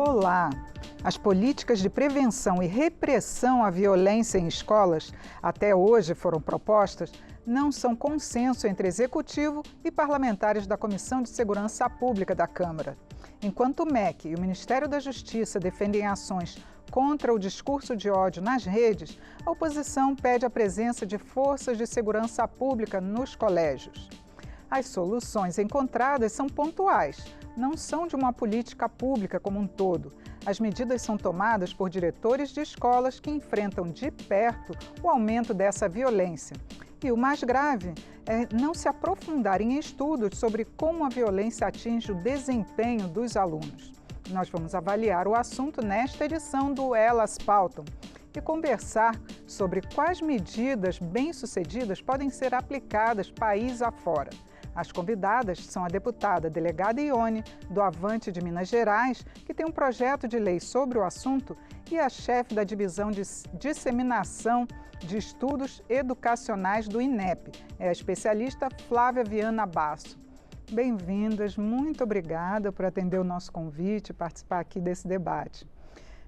Olá! As políticas de prevenção e repressão à violência em escolas, até hoje foram propostas, não são consenso entre executivo e parlamentares da Comissão de Segurança Pública da Câmara. Enquanto o MEC e o Ministério da Justiça defendem ações contra o discurso de ódio nas redes, a oposição pede a presença de forças de segurança pública nos colégios. As soluções encontradas são pontuais, não são de uma política pública como um todo. As medidas são tomadas por diretores de escolas que enfrentam de perto o aumento dessa violência. E o mais grave é não se aprofundar em estudos sobre como a violência atinge o desempenho dos alunos. Nós vamos avaliar o assunto nesta edição do Elas Pautam e conversar sobre quais medidas bem-sucedidas podem ser aplicadas país afora. As convidadas são a deputada delegada Ione, do Avante de Minas Gerais, que tem um projeto de lei sobre o assunto, e a chefe da Divisão de Disseminação de Estudos Educacionais do INEP, é a especialista Flávia Viana Basso. Bem-vindas, muito obrigada por atender o nosso convite e participar aqui desse debate.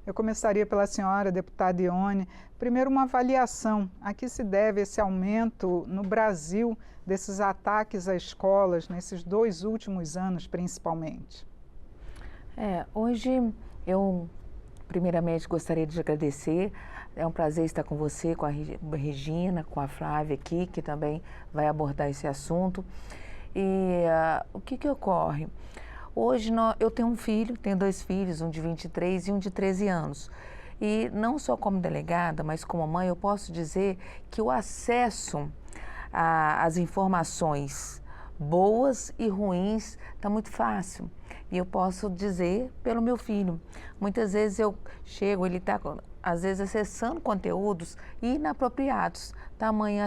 Eu começaria pela senhora, deputada Ione. Primeiro, uma avaliação. A que se deve esse aumento no Brasil desses ataques a escolas, nesses 2 últimos anos, principalmente? Hoje eu, primeiramente, gostaria de agradecer. É um prazer estar com você, com a Regina, com a Flávia aqui, que também vai abordar esse assunto. E o que ocorre? Hoje eu tenho um filho, tenho 2 filhos, um de 23 e um de 13 anos. E não só como delegada, mas como mãe, eu posso dizer que o acesso às informações boas e ruins está muito fácil. E eu posso dizer pelo meu filho. Muitas vezes eu chego, ele está, às vezes, acessando conteúdos inapropriados, tamanha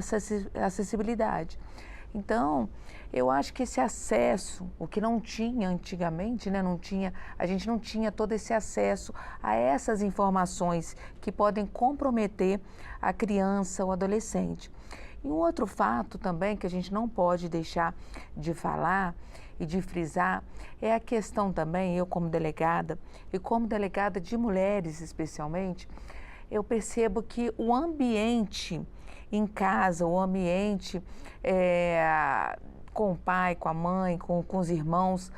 acessibilidade. Então, eu acho que esse acesso, o que não tinha antigamente, né, a gente não tinha todo esse acesso a essas informações que podem comprometer a criança ou adolescente. E um outro fato também que a gente não pode deixar de falar e de frisar é a questão também, eu como delegada e como delegada de mulheres especialmente, eu percebo que o ambiente em casa, o ambiente com o pai, com a mãe, com os irmãos,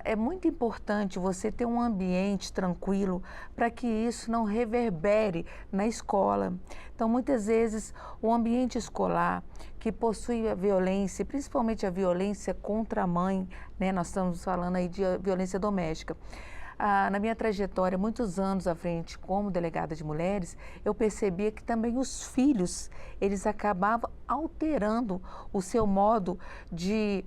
é muito importante você ter um ambiente tranquilo para que isso não reverbere na escola. Então, muitas vezes, o ambiente escolar que possui a violência, principalmente a violência contra a mãe, né? Nós estamos falando aí de violência doméstica. Na minha trajetória, muitos anos à frente como delegada de mulheres, eu percebia que também os filhos, eles acabavam alterando o seu modo de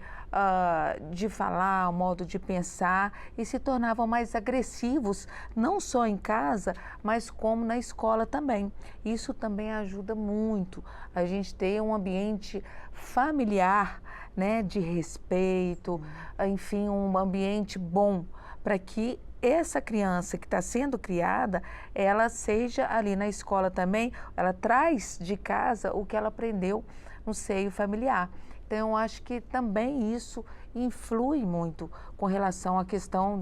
falar, o modo de pensar e se tornavam mais agressivos, não só em casa, mas como na escola também. Isso também ajuda muito a gente ter um ambiente familiar, né, de respeito, enfim, um ambiente bom para que essa criança que está sendo criada, ela seja ali na escola também, ela traz de casa o que ela aprendeu no seio familiar. Então, eu acho que também isso influi muito com relação à questão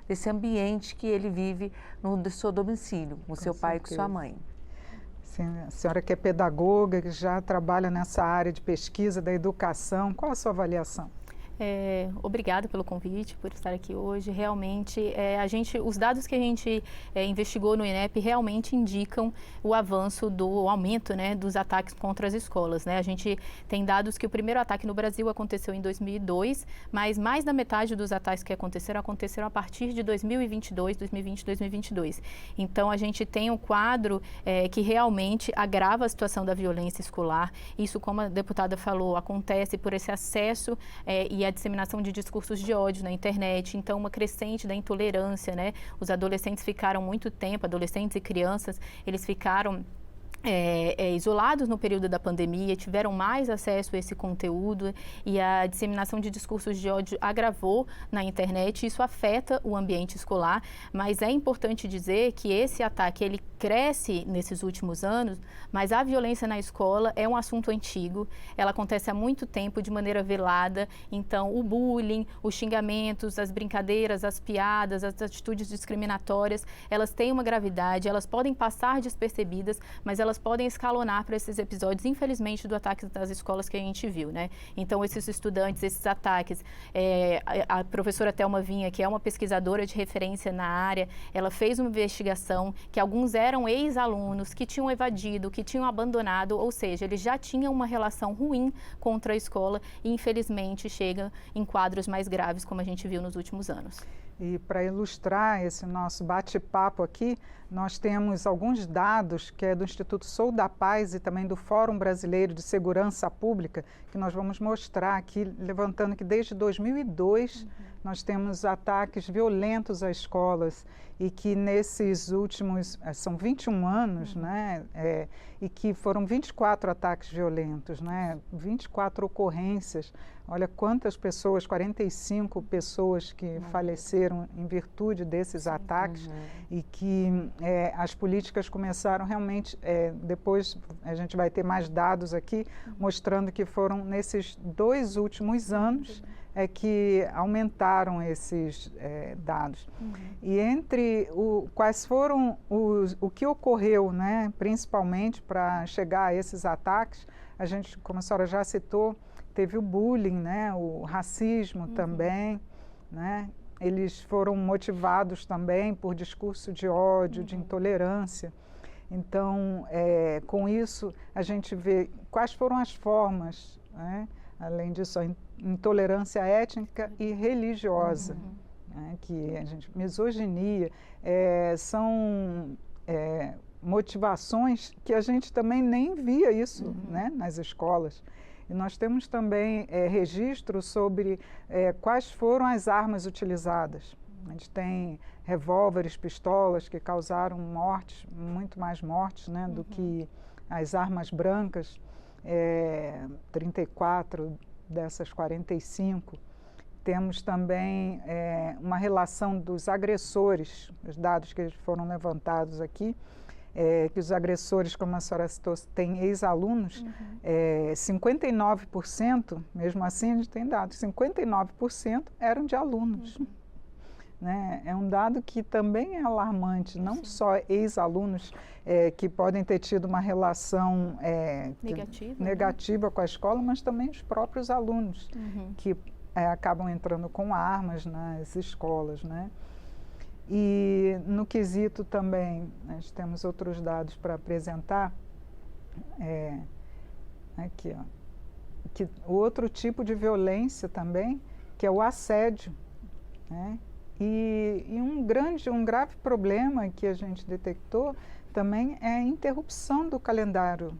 desse ambiente que ele vive no seu domicílio, com seu pai e com sua mãe. Sim, a senhora que é pedagoga, que já trabalha nessa área de pesquisa da educação, qual a sua avaliação? Obrigada pelo convite, por estar aqui hoje. Realmente, os dados que a gente investigou no INEP realmente indicam o aumento, né, dos ataques contra as escolas, né? A gente tem dados que o primeiro ataque no Brasil aconteceu em 2002, mas mais da metade dos ataques que aconteceram a partir de 2022. Então, a gente tem um quadro que realmente agrava a situação da violência escolar. Isso, como a deputada falou, acontece por esse acesso e a disseminação de discursos de ódio na internet, então uma crescente da intolerância, né? Os adolescentes ficaram muito tempo, adolescentes e crianças, eles ficaram isolados no período da pandemia, tiveram mais acesso a esse conteúdo e a disseminação de discursos de ódio agravou na internet. Isso afeta o ambiente escolar, mas é importante dizer que esse ataque ele cresce nesses últimos anos, mas a violência na escola é um assunto antigo, ela acontece há muito tempo de maneira velada, então o bullying, os xingamentos, as brincadeiras, as piadas, as atitudes discriminatórias, elas têm uma gravidade, elas podem passar despercebidas, mas elas podem escalonar para esses episódios, infelizmente, do ataque das escolas que a gente viu, né? Então, esses estudantes, esses ataques, a professora Thelma Vinha, que é uma pesquisadora de referência na área, ela fez uma investigação que alguns eram ex-alunos que tinham evadido, que tinham abandonado, ou seja, eles já tinham uma relação ruim contra a escola e, infelizmente, chega em quadros mais graves, como a gente viu nos últimos anos. E para ilustrar esse nosso bate-papo aqui, nós temos alguns dados que é do Instituto Sou da Paz e também do Fórum Brasileiro de Segurança Pública, que nós vamos mostrar aqui, levantando que desde 2002 nós temos ataques violentos a escolas e que nesses últimos, são 21 anos, né, e que foram 24 ataques violentos, né, 24 ocorrências. Olha quantas pessoas, 45 pessoas que faleceram em virtude desses ataques e que as políticas começaram realmente, depois a gente vai ter mais dados aqui, mostrando que foram nesses 2 últimos anos que aumentaram esses dados. E entre quais foram o que ocorreu, né, principalmente para chegar a esses ataques, a gente, como a senhora já citou, teve o bullying, né, o racismo também, né? Eles foram motivados também por discurso de ódio, de intolerância. Então, com isso, a gente vê quais foram as formas, né? Além disso, a intolerância étnica e religiosa, né? Que a gente, misoginia, são motivações que a gente também nem via isso, né, nas escolas. E nós temos também registro sobre quais foram as armas utilizadas. A gente tem revólveres, pistolas que causaram mortes, muito mais mortes, né, do que as armas brancas, 34 dessas 45. Temos também uma relação dos agressores, os dados que foram levantados aqui, que os agressores, como a senhora citou, têm ex-alunos, 59%, mesmo assim a gente tem dados, 59% eram de alunos. Né? É um dado que também é alarmante, não só ex-alunos que podem ter tido uma relação negativa com a escola, mas também os próprios alunos que acabam entrando com armas nas escolas, né? E no quesito também, nós temos outros dados para apresentar, aqui, ó, que outro tipo de violência também, que é o assédio, né? E um grave problema que a gente detectou também é a interrupção do calendário,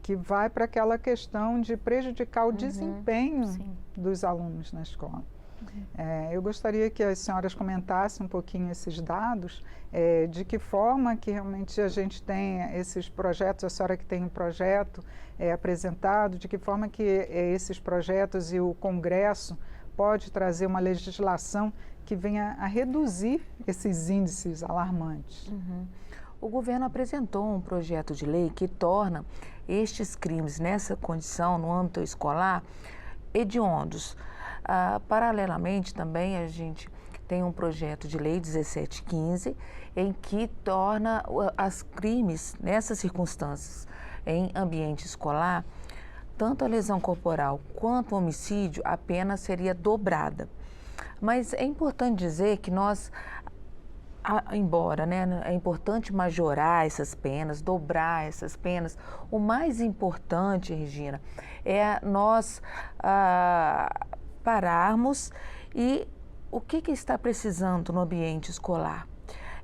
que vai para aquela questão de prejudicar o desempenho dos alunos na escola. Eu gostaria que as senhoras comentassem um pouquinho esses dados, de que forma que realmente a gente tem esses projetos, a senhora que tem um projeto apresentado, de que forma que esses projetos e o Congresso pode trazer uma legislação que venha a reduzir esses índices alarmantes. O governo apresentou um projeto de lei que torna estes crimes nessa condição, no âmbito escolar, hediondos. Paralelamente, também, a gente tem um projeto de lei 1715, em que torna os crimes, nessas circunstâncias, em ambiente escolar, tanto a lesão corporal quanto o homicídio, a pena seria dobrada. Mas é importante dizer que nós, embora, né, é importante majorar essas penas, dobrar essas penas, o mais importante, Regina, é nós pararmos e o que está precisando no ambiente escolar?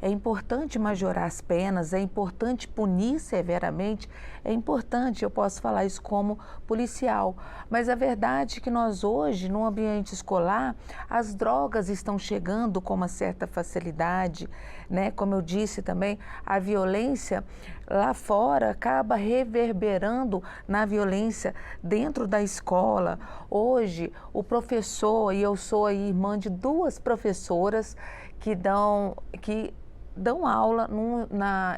é importante majorar as penas, é importante punir severamente, é importante, eu posso falar isso como policial. Mas a verdade é que nós hoje, no ambiente escolar, as drogas estão chegando com uma certa facilidade, né? Como eu disse também, a violência lá fora acaba reverberando na violência dentro da escola. Hoje, o professor, e eu sou a irmã de 2 professoras que dão aula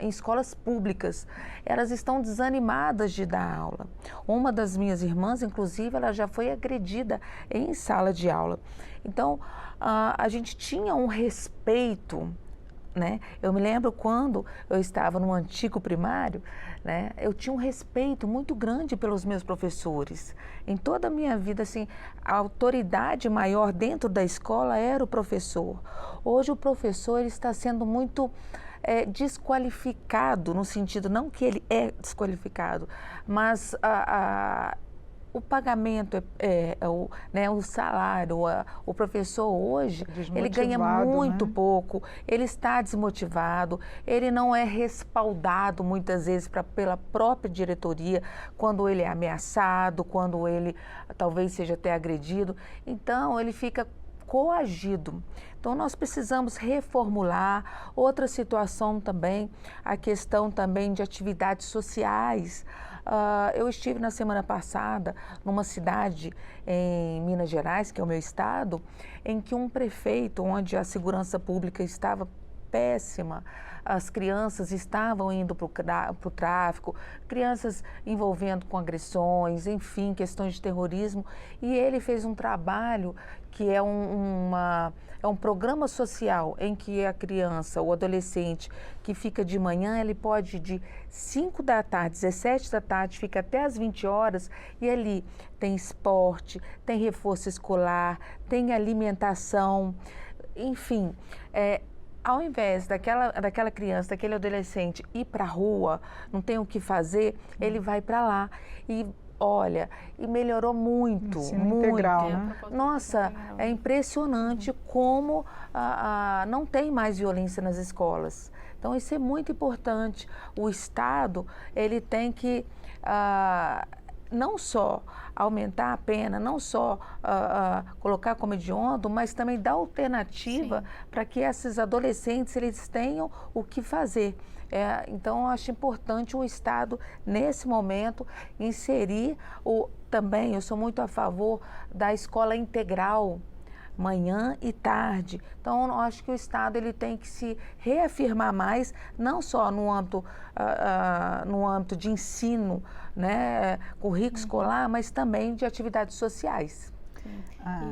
em escolas públicas. Elas estão desanimadas de dar aula. Uma das minhas irmãs, inclusive, ela já foi agredida em sala de aula. Então, a gente tinha um respeito, né? Eu me lembro quando eu estava no antigo primário, né? Eu tinha um respeito muito grande pelos meus professores. Em toda a minha vida, assim, a autoridade maior dentro da escola era o professor. Hoje o professor ele está sendo muito desqualificado, no sentido, não que ele é desqualificado, mas o pagamento, o salário, o professor hoje, ele ganha muito, né? Pouco, ele está desmotivado, ele não é respaldado muitas vezes pela própria diretoria quando ele é ameaçado, quando ele talvez seja até agredido, então ele fica coagido. Então nós precisamos reformular. Outra situação também, a questão também de atividades sociais. Eu estive na semana passada numa cidade em Minas Gerais, que é o meu estado, em que um prefeito, onde a segurança pública estava péssima, as crianças estavam indo para o tráfico, crianças envolvendo com agressões, enfim, questões de terrorismo, e ele fez um trabalho que é um programa social em que a criança, o adolescente que fica de manhã, ele pode de 5 da tarde, 17 da tarde, fica até às 20 horas e ali tem esporte, tem reforço escolar, tem alimentação, enfim, ao invés daquela criança, daquele adolescente ir para a rua, não tem o que fazer, ele vai para lá e olha, e melhorou muito, Ensino muito. Integral, né? Nossa, é impressionante como não tem mais violência nas escolas. Então isso é muito importante. O Estado, ele tem que não só aumentar a pena, não só colocar como hediondo, mas também dar alternativa para que esses adolescentes eles tenham o que fazer. Então, eu acho importante o Estado, nesse momento, inserir também, eu sou muito a favor da escola integral, manhã e tarde. Então, eu acho que o Estado ele tem que se reafirmar mais, não só no âmbito de ensino, né, currículo escolar, mas também de atividades sociais.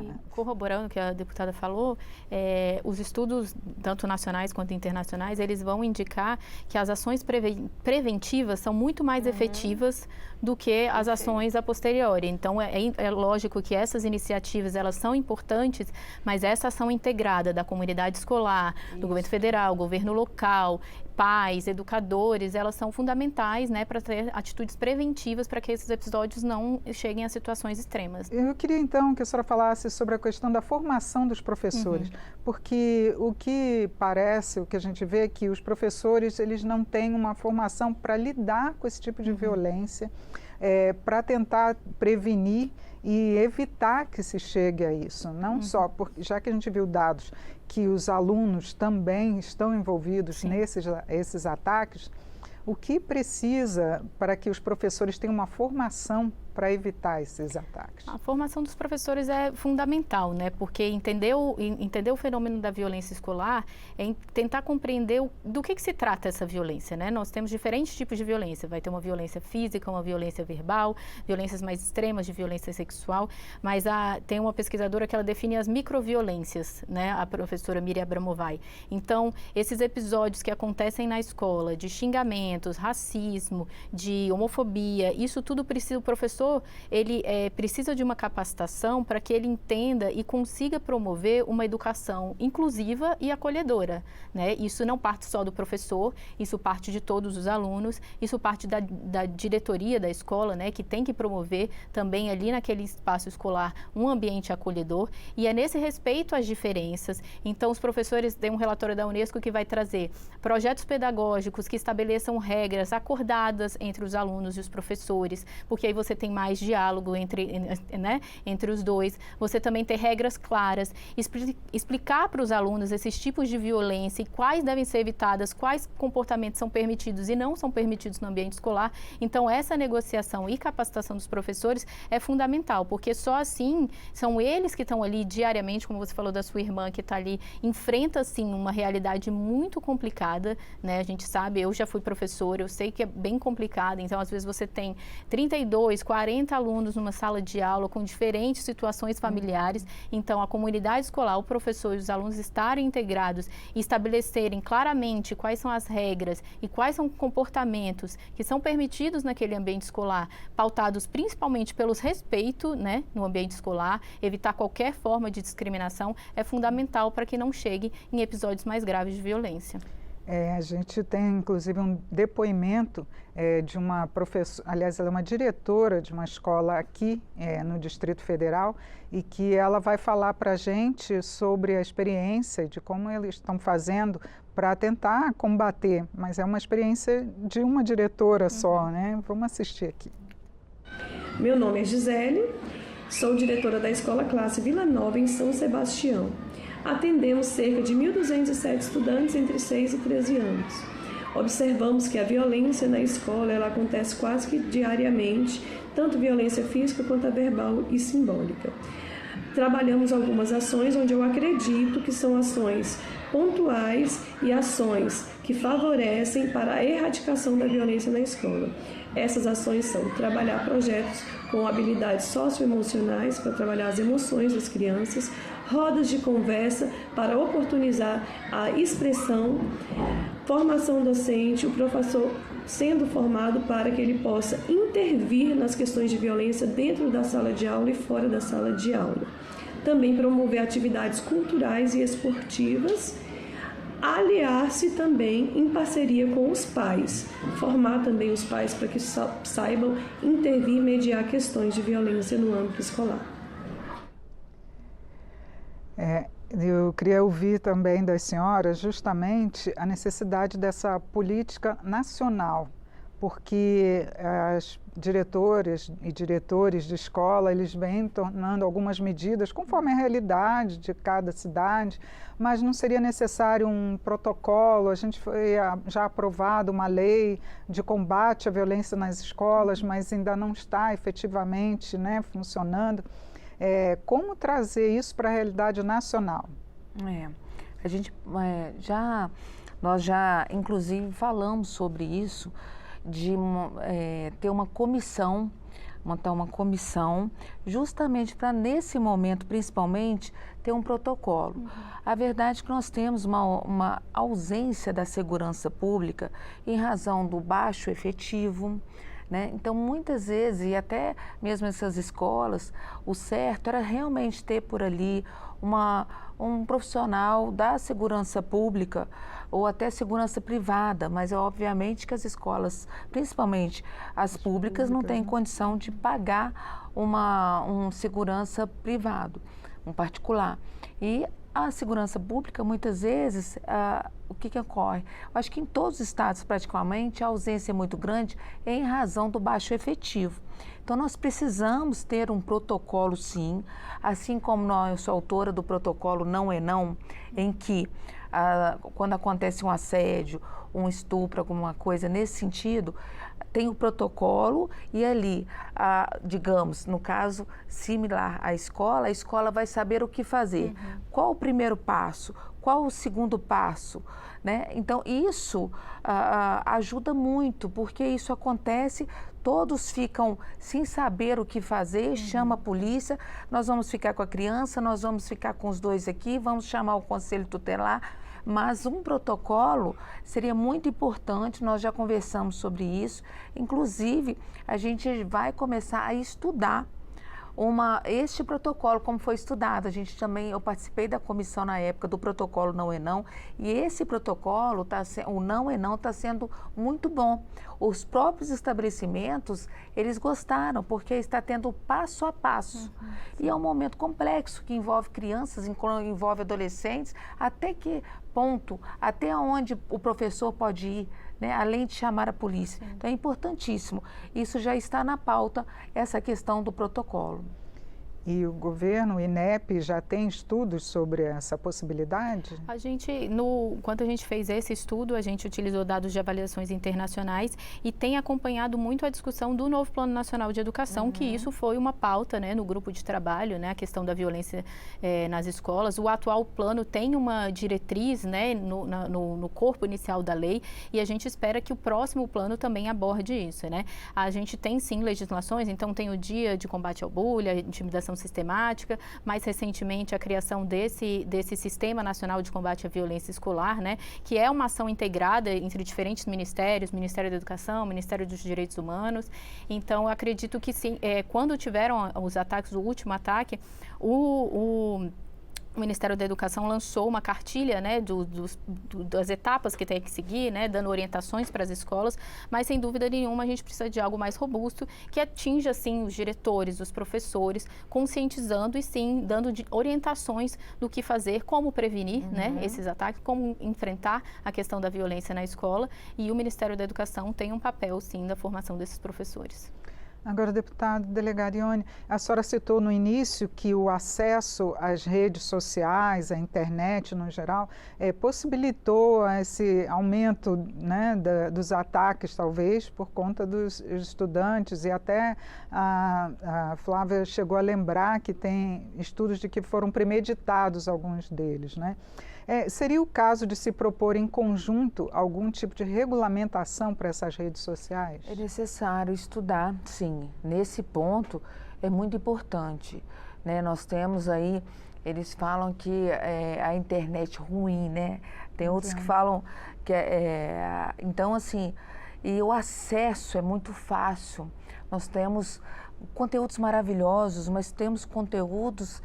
E corroborando o que a deputada falou, os estudos, tanto nacionais quanto internacionais, eles vão indicar que as ações preventivas são muito mais efetivas do que as ações a posteriori. Então, é lógico que essas iniciativas, elas são importantes, mas essa ação integrada da comunidade escolar, do governo federal, governo local, pais, educadores, elas são fundamentais, né, para ter atitudes preventivas para que esses episódios não cheguem a situações extremas. Eu queria, então, que a senhora falasse sobre a questão da formação dos professores, porque o que parece, o que a gente vê é que os professores, eles não têm uma formação para lidar com esse tipo de violência, para tentar prevenir e evitar que se chegue a isso. Não só, porque já que a gente viu dados que os alunos também estão envolvidos nesses ataques, o que precisa para que os professores tenham uma formação para evitar esses ataques? A formação dos professores é fundamental, né? Porque entender o fenômeno da violência escolar é tentar compreender do que se trata essa violência, né? Nós temos diferentes tipos de violência. Vai ter uma violência física, uma violência verbal, violências mais extremas de violência sexual, mas tem uma pesquisadora que ela define as microviolências, né? A professora Miriam Abramovay. Então, esses episódios que acontecem na escola, de xingamentos, racismo, de homofobia, isso tudo precisa o professor professor, ele precisa de uma capacitação para que ele entenda e consiga promover uma educação inclusiva e acolhedora, né? Isso não parte só do professor, isso parte de todos os alunos, isso parte da diretoria da escola, né? Que tem que promover também ali naquele espaço escolar um ambiente acolhedor, e é nesse respeito às diferenças. Então, os professores têm um relatório da Unesco que vai trazer projetos pedagógicos que estabeleçam regras acordadas entre os alunos e os professores, porque aí você tem mais diálogo entre os dois. Você também tem regras claras, explicar para os alunos esses tipos de violência e quais devem ser evitadas, quais comportamentos são permitidos e não são permitidos no ambiente escolar. Então, essa negociação e capacitação dos professores é fundamental, porque só assim são eles que estão ali diariamente, como você falou da sua irmã que está ali, enfrenta sim uma realidade muito complicada, né? A gente sabe, eu já fui professora, eu sei que é bem complicado, então às vezes você tem 32, 40 alunos numa sala de aula com diferentes situações familiares, então a comunidade escolar, o professor e os alunos estarem integrados e estabelecerem claramente quais são as regras e quais são comportamentos que são permitidos naquele ambiente escolar, pautados principalmente pelos respeito, né, no ambiente escolar, evitar qualquer forma de discriminação, é fundamental para que não chegue em episódios mais graves de violência. A gente tem, inclusive, um depoimento de uma professora, aliás, ela é uma diretora de uma escola aqui no Distrito Federal, e que ela vai falar para a gente sobre a experiência, de como eles estão fazendo para tentar combater, mas é uma experiência de uma diretora só, né? Vamos assistir aqui. Meu nome é Gisele, sou diretora da Escola Classe Vila Nova, em São Sebastião. Atendemos cerca de 1.207 estudantes entre 6 e 13 anos. Observamos que a violência na escola ela acontece quase que diariamente, tanto violência física quanto a verbal e simbólica. Trabalhamos algumas ações onde eu acredito que são ações pontuais e ações que favorecem para a erradicação da violência na escola. Essas ações são trabalhar projetos com habilidades socioemocionais para trabalhar as emoções das crianças, rodas de conversa para oportunizar a expressão, formação docente, o professor sendo formado para que ele possa intervir nas questões de violência dentro da sala de aula e fora da sala de aula. Também promover atividades culturais e esportivas, aliar-se também em parceria com os pais, formar também os pais para que saibam intervir e mediar questões de violência no âmbito escolar. Eu queria ouvir também das senhoras justamente a necessidade dessa política nacional, porque as diretoras e diretores de escola, eles vêm tornando algumas medidas conforme a realidade de cada cidade, mas não seria necessário um protocolo. A gente foi já aprovado uma lei de combate à violência nas escolas, mas ainda não está efetivamente, né, funcionando. Como trazer isso para a realidade nacional? A gente nós já inclusive falamos sobre isso, de ter uma comissão, montar uma comissão, justamente para nesse momento, principalmente, ter um protocolo. A verdade é que nós temos uma ausência da segurança pública em razão do baixo efetivo, né? Então, muitas vezes, e até mesmo essas escolas, o certo era realmente ter por ali um profissional da segurança pública ou até segurança privada, mas é obviamente que as escolas, principalmente as públicas, não têm condição de pagar um segurança privado, um particular. E a segurança pública, muitas vezes, o que ocorre? Eu acho que em todos os estados, praticamente, a ausência é muito grande em razão do baixo efetivo. Então, nós precisamos ter um protocolo, sim, assim como eu sou autora do protocolo Não é Não, em que, quando acontece um assédio, um estupro, alguma coisa nesse sentido, tem o protocolo e ali, digamos, no caso similar à escola, a escola vai saber o que fazer. Qual o primeiro passo? Qual o segundo passo? Né? Então, isso ajuda muito, porque isso acontece, todos ficam sem saber o que fazer, chama a polícia, nós vamos ficar com a criança, nós vamos ficar com os dois aqui, vamos chamar o conselho tutelar, Mas um protocolo seria muito importante, nós já conversamos sobre isso, inclusive a gente vai começar a estudar este protocolo, como foi estudado. Eu participei da comissão na época do protocolo Não é Não, e esse protocolo, o Não é Não, está sendo muito bom. Os próprios estabelecimentos, eles gostaram, porque está tendo passo a passo. E é um momento complexo, que envolve crianças, envolve adolescentes, até que ponto, até onde o professor pode ir, né, além de chamar a polícia. Sim. Então é importantíssimo. Isso já está na pauta, essa questão do protocolo. E o governo, o INEP, já tem estudos sobre essa possibilidade? Quando a gente fez esse estudo, a gente utilizou dados de avaliações internacionais e tem acompanhado muito a discussão do novo Plano Nacional de Educação, que isso foi uma pauta, né, no grupo de trabalho, né, a questão da violência nas escolas. O atual plano tem uma diretriz, né, no corpo inicial da lei, e a gente espera que o próximo plano também aborde isso, né? A gente tem sim legislações, então tem o Dia de Combate ao Bullying, a intimidação sistemática, mais recentemente a criação desse Sistema Nacional de Combate à Violência Escolar, né, que é uma ação integrada entre diferentes ministérios, Ministério da Educação, Ministério dos Direitos Humanos. Então, acredito que sim, quando tiveram os ataques, o último ataque, o Ministério da Educação lançou uma cartilha, né, das etapas que tem que seguir, né, dando orientações para as escolas, mas sem dúvida nenhuma a gente precisa de algo mais robusto, que atinja, assim, os diretores, os professores, conscientizando e sim, dando orientações do que fazer, como prevenir, né, esses ataques, como enfrentar a questão da violência na escola, e o Ministério da Educação tem um papel, sim, da formação desses professores. Agora, deputado, delegado Ione, a senhora citou no início que o acesso às redes sociais, à internet no geral, possibilitou esse aumento, né, dos ataques, talvez, por conta dos estudantes, e até a Flávia chegou a lembrar que tem estudos de que foram premeditados alguns deles, né? Seria o caso de se propor em conjunto algum tipo de regulamentação para essas redes sociais? É necessário estudar, sim. Nesse ponto é muito importante, né? Nós temos aí, eles falam que a internet ruim, né? Tem outros que falam que então, assim, e o acesso é muito fácil. Nós temos conteúdos maravilhosos, mas temos conteúdos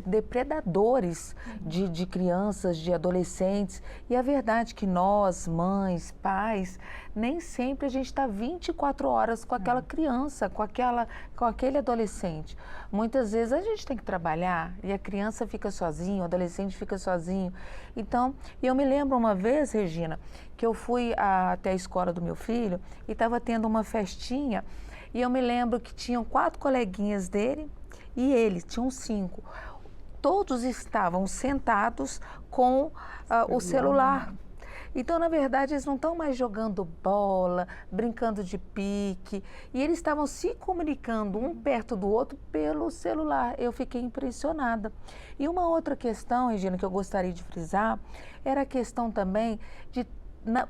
depredadores de crianças, de adolescentes. E a verdade é que nós, mães, pais, nem sempre a gente está 24 horas com aquela criança, com aquele adolescente. Muitas vezes a gente tem que trabalhar e a criança fica sozinha, o adolescente fica sozinho. Então, eu me lembro uma vez, Regina, que eu fui até a escola do meu filho e estava tendo uma festinha, e eu me lembro que tinham 4 coleguinhas dele e ele, tinham 5. Todos estavam sentados com o celular. Então, na verdade, eles não estão mais jogando bola, brincando de pique, e eles estavam se comunicando um perto do outro pelo celular. Eu fiquei impressionada. E uma outra questão, Regina, que eu gostaria de frisar, era a questão também de,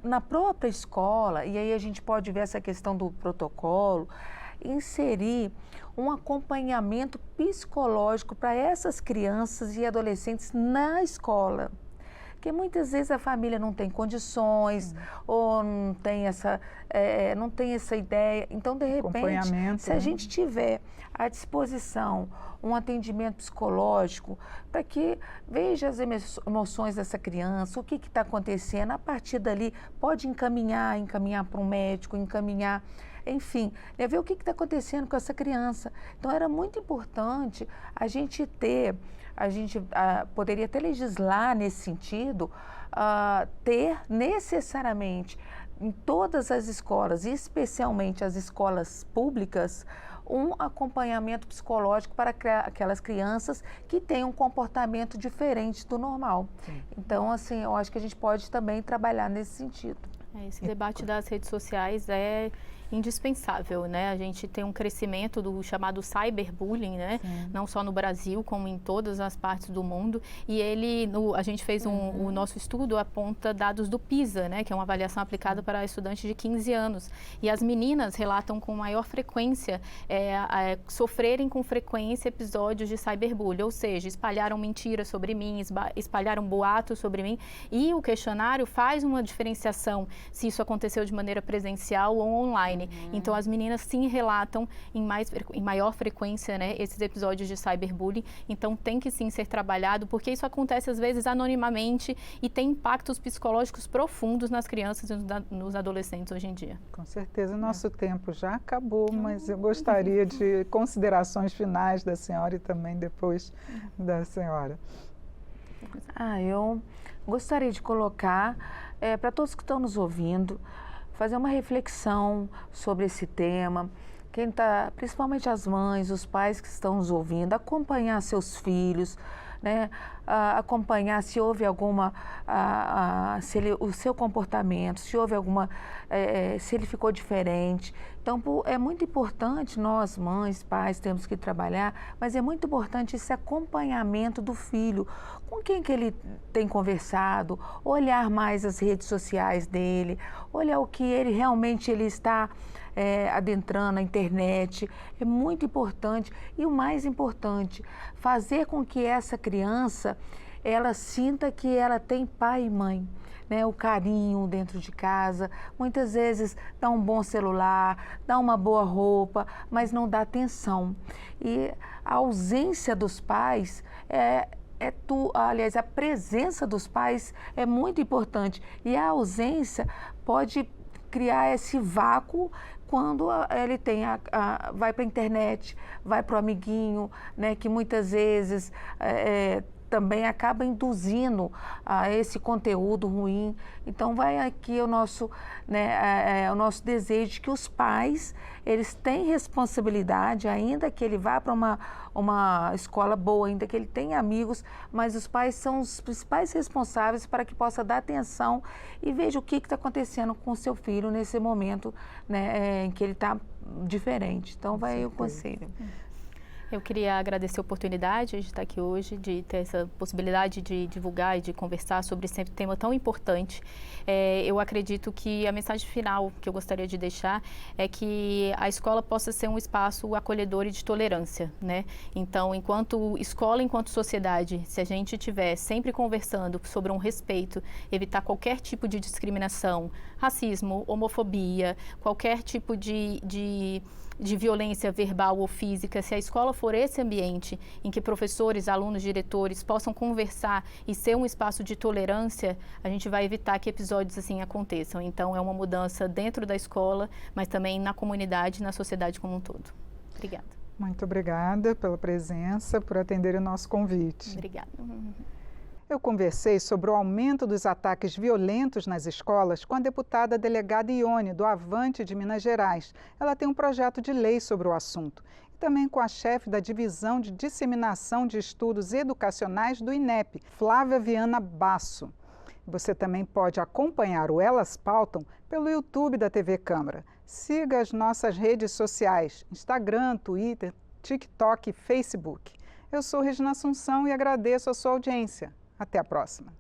na própria escola, e aí a gente pode ver essa questão do protocolo, inserir um acompanhamento psicológico para essas crianças e adolescentes na escola. Porque muitas vezes a família não tem condições ou não tem essa ideia. Então, de repente, se a gente tiver à disposição um atendimento psicológico para que veja as emoções dessa criança, o que está acontecendo, a partir dali pode encaminhar para um médico, enfim, ver o que está acontecendo com essa criança. Então, era muito importante a gente poderia até legislar nesse sentido, ter necessariamente em todas as escolas, e especialmente as escolas públicas, um acompanhamento psicológico para aquelas crianças que têm um comportamento diferente do normal. Sim. Então, assim, eu acho que a gente pode também trabalhar nesse sentido. Esse debate das redes sociais é indispensável, né? A gente tem um crescimento do chamado cyberbullying, né? Não só no Brasil, como em todas as partes do mundo. E a gente fez o nosso estudo aponta dados do PISA, né? Que é uma avaliação aplicada para estudantes de 15 anos. E as meninas relatam com maior frequência, sofrerem com frequência episódios de cyberbullying, ou seja, espalharam mentiras sobre mim, espalharam boatos sobre mim. E o questionário faz uma diferenciação se isso aconteceu de maneira presencial ou online. Então, as meninas sim relatam em maior frequência, né, esses episódios de cyberbullying. Então, tem que sim ser trabalhado, porque isso acontece às vezes anonimamente e tem impactos psicológicos profundos nas crianças e nos adolescentes hoje em dia. Com certeza, nosso tempo já acabou, mas eu gostaria de considerações finais da senhora e também depois da senhora. Eu gostaria de colocar para todos que estão nos ouvindo, fazer uma reflexão sobre esse tema. Quem está, principalmente as mães, os pais que estão nos ouvindo, acompanhar seus filhos, né? Acompanhar se houve alguma, o seu comportamento, se houve alguma, se ele ficou diferente. Então, é muito importante, nós, mães, pais, temos que trabalhar, mas é muito importante esse acompanhamento do filho, com quem que ele tem conversado, olhar mais as redes sociais dele, olhar o que ele realmente está adentrando a internet. É muito importante. E o mais importante, fazer com que essa criança, ela sinta que ela tem pai e mãe, né? O carinho dentro de casa. Muitas vezes dá um bom celular, dá uma boa roupa, mas não dá atenção. E a ausência dos pais aliás, a presença dos pais é muito importante. E a ausência pode criar esse vácuo quando ele vai para a internet, vai para o amiguinho, né, que muitas vezes também acaba induzindo a esse conteúdo ruim. Então, vai aqui o nosso desejo de que os pais, eles têm responsabilidade, ainda que ele vá para uma escola boa, ainda que ele tenha amigos, mas os pais são os principais responsáveis para que possa dar atenção e veja o que está acontecendo com o seu filho nesse momento, né, em que ele está diferente. Então, vai o conselho. Eu queria agradecer a oportunidade de estar aqui hoje, de ter essa possibilidade de divulgar e de conversar sobre esse tema tão importante. Eu acredito que a mensagem final que eu gostaria de deixar é que a escola possa ser um espaço acolhedor e de tolerância, né? Então, enquanto escola, enquanto sociedade, se a gente estiver sempre conversando sobre um respeito, evitar qualquer tipo de discriminação, racismo, homofobia, qualquer tipo de violência verbal ou física, se a escola for esse ambiente em que professores, alunos, diretores possam conversar e ser um espaço de tolerância, a gente vai evitar que episódios assim aconteçam. Então, é uma mudança dentro da escola, mas também na comunidade e na sociedade como um todo. Obrigada. Muito obrigada pela presença, por atender o nosso convite. Obrigada. Eu conversei sobre o aumento dos ataques violentos nas escolas com a deputada delegada Ione, do Avante de Minas Gerais. Ela tem um projeto de lei sobre o assunto. E também com a chefe da Divisão de Disseminação de Estudos Educacionais do INEP, Flávia Viana Basso. Você também pode acompanhar o Elas Pautam pelo YouTube da TV Câmara. Siga as nossas redes sociais, Instagram, Twitter, TikTok e Facebook. Eu sou Regina Assunção e agradeço a sua audiência. Até a próxima.